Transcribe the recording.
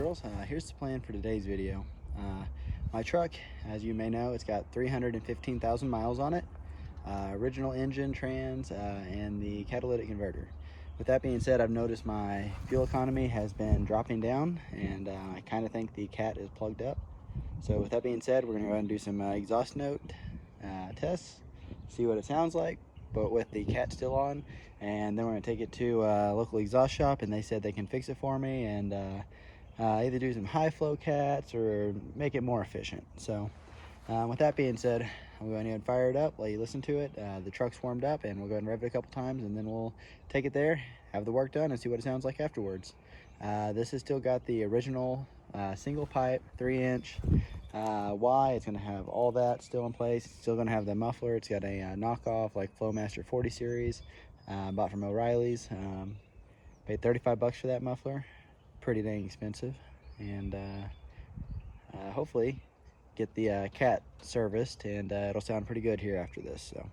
girls, here's the plan for today's video. My truck, as you may know, it's got 315,000 miles on it, original engine, trans, and the catalytic converter. With that being said, I've noticed my fuel economy has been dropping down, and I kind of think the cat is plugged up. So with that being said, we're going to go ahead and do some exhaust note tests, see what it sounds like, but with the cat still on, and then we're going to take it to a local exhaust shop, and they said they can fix it for me and either do some high flow cats or make it more efficient. So with that being said, I'm going to go ahead and fire it up, let you listen to it. The truck's warmed up, and we'll go ahead and rev it a couple times, and then we'll take it there, have the work done, and see what it sounds like afterwards. This has still got the original single pipe 3-inch Y. It's going to have all that still in place. It's still going to have the muffler. It's got a knockoff like Flowmaster 40 series, bought from O'Reilly's. Paid 35 bucks for that muffler. Pretty dang expensive. And hopefully get the cat serviced, and it'll sound pretty good here after this. So